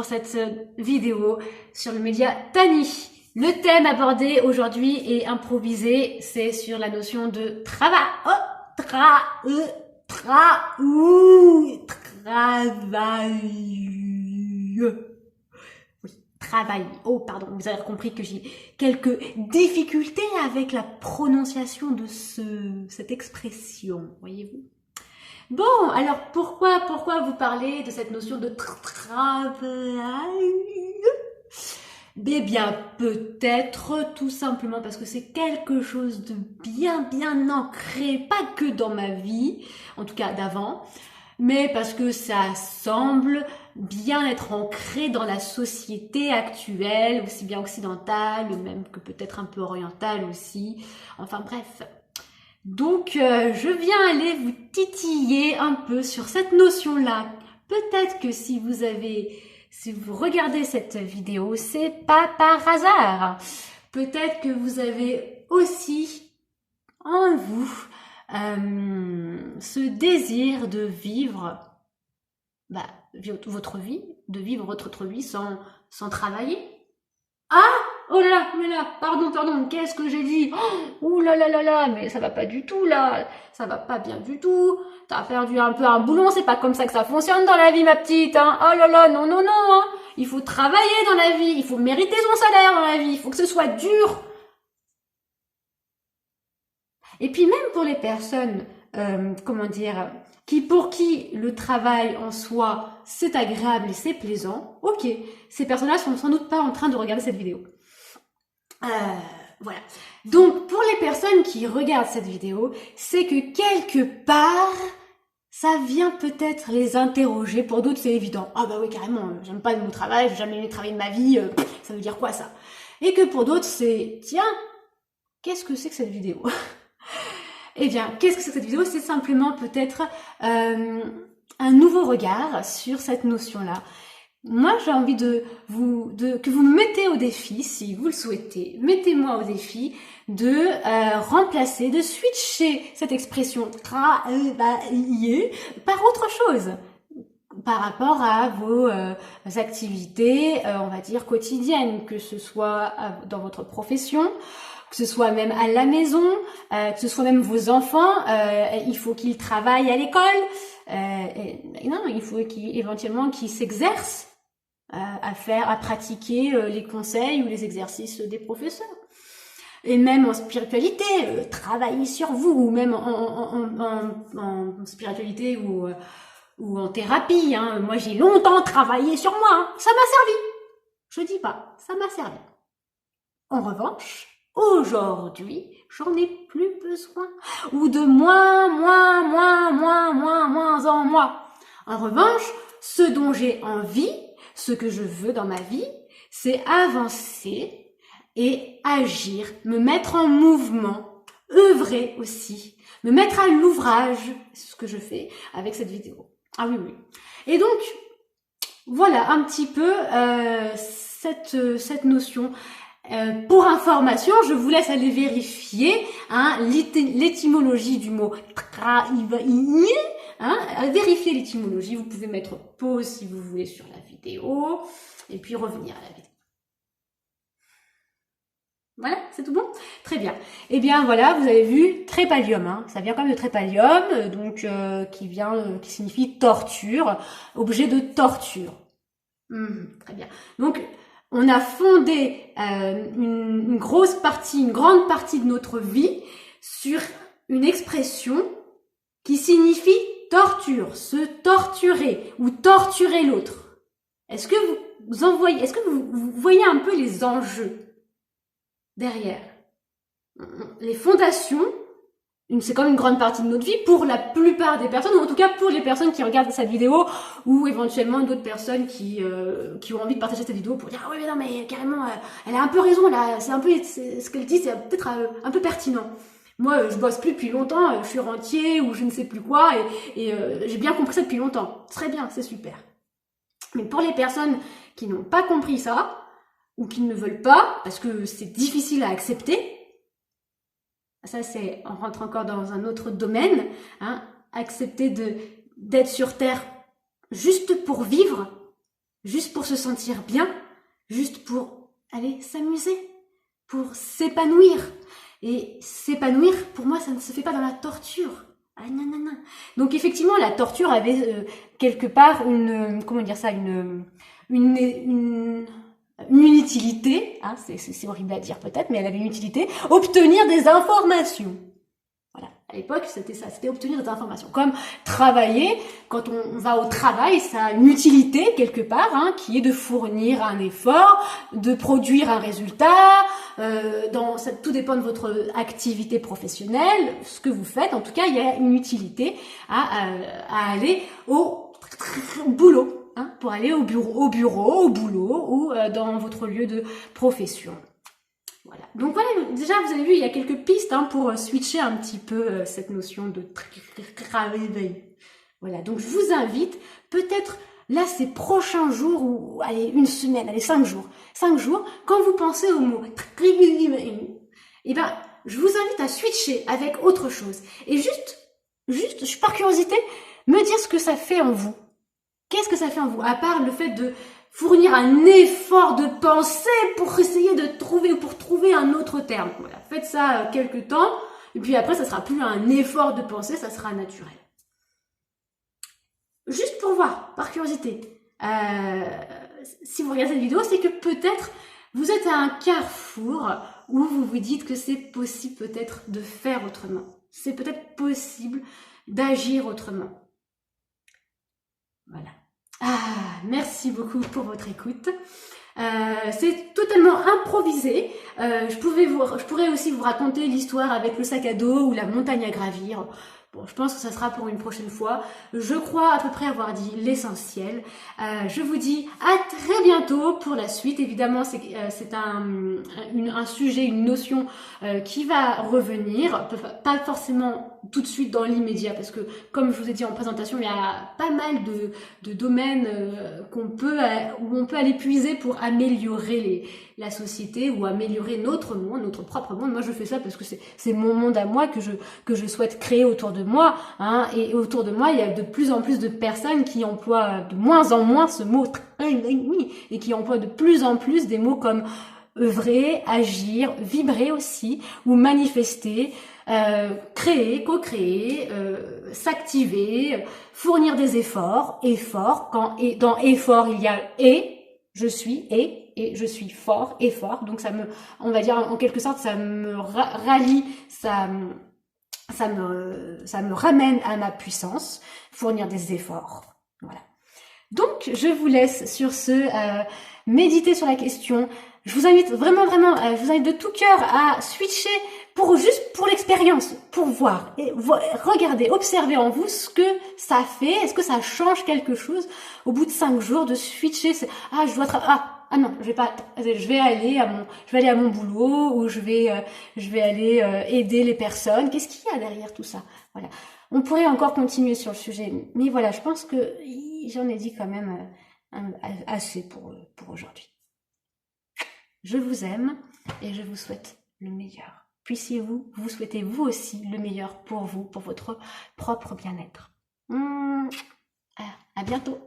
pour cette vidéo sur le média Tani. Le thème abordé aujourd'hui et improvisé, c'est sur la notion de travail. Travail. Oh, pardon, vous avez compris que j'ai quelques difficultés avec la prononciation de cette expression, voyez-vous. Bon, alors pourquoi vous parlez de cette notion de travail? Eh bien, peut-être tout simplement parce que c'est quelque chose de bien ancré, pas que dans ma vie, en tout cas d'avant, mais parce que ça semble bien être ancré dans la société actuelle, aussi bien occidentale, même que peut-être un peu orientale aussi. Enfin bref. Donc, je viens aller vous titiller un peu sur cette notion-là. Peut-être que si vous regardez cette vidéo, c'est pas par hasard. Peut-être que vous avez aussi en vous ce désir de vivre votre vie, de vivre votre vie sans travailler. Ah! Oh là là, pardon, qu'est-ce que j'ai dit? Oh là là, mais ça va pas du tout là, ça va pas bien du tout. T'as perdu un peu un boulon, c'est pas comme ça que ça fonctionne dans la vie, ma petite, hein. Oh là là, non, hein. Il faut travailler dans la vie, il faut mériter son salaire dans la vie, il faut que ce soit dur. Et puis même pour les personnes, pour qui le travail en soi, c'est agréable et c'est plaisant, ok, ces personnes-là sont sans doute pas en train de regarder cette vidéo. Voilà. Donc, pour les personnes qui regardent cette vidéo, c'est que quelque part, ça vient peut-être les interroger. Pour d'autres, c'est évident. Ah bah oui, carrément, j'aime pas mon travail, j'ai jamais aimé travailler de ma vie, ça veut dire quoi ça? Et que pour d'autres, c'est, tiens, qu'est-ce que c'est que cette vidéo? Eh bien, qu'est-ce que c'est que cette vidéo? C'est simplement peut-être un nouveau regard sur cette notion-là. Moi, j'ai envie que vous me mettez au défi, si vous le souhaitez, mettez-moi au défi de remplacer, de switcher cette expression travailler par autre chose, par rapport à vos activités, on va dire quotidiennes, que ce soit dans votre profession, que ce soit même à la maison, que ce soit même vos enfants, il faut qu'ils travaillent à l'école, non, il faut éventuellement qu'ils s'exercent à pratiquer les conseils ou les exercices des professeurs. Et même en spiritualité, travailler sur vous, ou même en spiritualité ou en thérapie. Hein. Moi, j'ai longtemps travaillé sur moi. Hein. Ça m'a servi. Je dis pas, ça m'a servi. En revanche, aujourd'hui, j'en ai plus besoin. Ou de moins en moins. En revanche, ce dont j'ai envie, ce que je veux dans ma vie, c'est avancer et agir, me mettre en mouvement, œuvrer aussi, me mettre à l'ouvrage, c'est ce que je fais avec cette vidéo. Ah oui. Et donc, voilà un petit peu cette notion. Pour information, je vous laisse aller vérifier l'étymologie du mot travailler. Vérifiez l'étymologie, vous pouvez mettre pause si vous voulez sur la vidéo et puis revenir à la vidéo. Voilà, c'est tout bon? Très bien. Eh bien voilà, vous avez vu trépalium, ça vient quand même de trépalium, donc qui signifie torture, objet de torture. Très bien. Donc on a fondé une grande partie de notre vie sur une expression qui signifie torture, se torturer ou torturer l'autre. Est-ce que vous voyez un peu les enjeux derrière? Les fondations, c'est comme une grande partie de notre vie pour la plupart des personnes, ou en tout cas pour les personnes qui regardent cette vidéo, ou éventuellement d'autres personnes qui ont envie de partager cette vidéo pour dire ah oui mais non mais carrément elle a un peu raison là, ce qu'elle dit c'est peut-être un peu pertinent. Moi, je bosse plus depuis longtemps, je suis rentier ou je ne sais plus quoi, et j'ai bien compris ça depuis longtemps. Très bien, c'est super. Mais pour les personnes qui n'ont pas compris ça, ou qui ne veulent pas, parce que c'est difficile à accepter, ça on rentre encore dans un autre domaine, accepter d'être sur Terre juste pour vivre, juste pour se sentir bien, juste pour aller s'amuser, pour s'épanouir. Et s'épanouir, pour moi, ça ne se fait pas dans la torture. Ah non, non, non. Donc effectivement, la torture avait quelque part comment dire ça, une utilité, hein, c'est horrible à dire peut-être, mais elle avait une utilité, obtenir des informations. Voilà, à l'époque c'était ça, c'était obtenir des informations. Comme travailler, quand on va au travail, ça a une utilité quelque part, hein, qui est de fournir un effort, de produire un résultat, tout dépend de votre activité professionnelle, ce que vous faites, en tout cas il y a une utilité à aller au boulot. Hein, pour aller au bureau, au boulot ou dans votre lieu de profession. Voilà. Donc voilà, déjà vous avez vu, il y a quelques pistes hein, pour switcher un petit peu cette notion de travail. Voilà, donc je vous invite peut-être là ces prochains jours ou allez une semaine, allez 5 jours, quand vous pensez au mot eh ben je vous invite à switcher avec autre chose et juste par curiosité me dire ce que ça fait en vous. Qu'est-ce que ça fait en vous, à part le fait de fournir un effort de pensée pour essayer de trouver, ou pour trouver un autre terme. Voilà, faites ça quelques temps, et puis après, ça sera plus un effort de pensée, ça sera naturel. Juste pour voir, par curiosité, si vous regardez cette vidéo, c'est que peut-être vous êtes à un carrefour où vous vous dites que c'est possible peut-être de faire autrement. C'est peut-être possible d'agir autrement. Voilà. Ah, merci beaucoup pour votre écoute. C'est totalement improvisé. Je pourrais aussi vous raconter l'histoire avec le sac à dos ou la montagne à gravir. Bon, je pense que ça sera pour une prochaine fois. Je crois à peu près avoir dit l'essentiel. Je vous dis à très bientôt pour la suite. Évidemment, c'est un sujet, une notion qui va revenir. Pas forcément tout de suite dans l'immédiat parce que, comme je vous ai dit en présentation, il y a pas mal de domaines où on peut aller puiser pour améliorer la société ou améliorer notre monde, notre propre monde. Moi, je fais ça parce que c'est mon monde à moi que je souhaite créer autour de moi, hein, et autour de moi, il y a de plus en plus de personnes qui emploient de moins en moins ce mot et qui emploient de plus en plus des mots comme œuvrer, agir, vibrer aussi, ou manifester, créer, co-créer, s'activer, fournir des efforts, dans effort il y a je suis et je suis fort, effort, donc on va dire en quelque sorte, ça me rallie, ça me ramène à ma puissance, fournir des efforts. Voilà. Donc, je vous laisse sur ce méditer sur la question. Je vous invite vraiment, je vous invite de tout cœur à switcher juste pour l'expérience, pour voir, et regardez, observez en vous ce que ça fait. Est-ce que ça change quelque chose au bout de 5 jours de switcher? Ah non, je vais aller à mon boulot ou je vais aller aider les personnes. Qu'est-ce qu'il y a derrière tout ça? Voilà. On pourrait encore continuer sur le sujet, mais voilà, je pense que j'en ai dit quand même assez pour aujourd'hui. Je vous aime et je vous souhaite le meilleur. Puissiez-vous souhaiter vous aussi le meilleur pour vous, pour votre propre bien-être. À bientôt.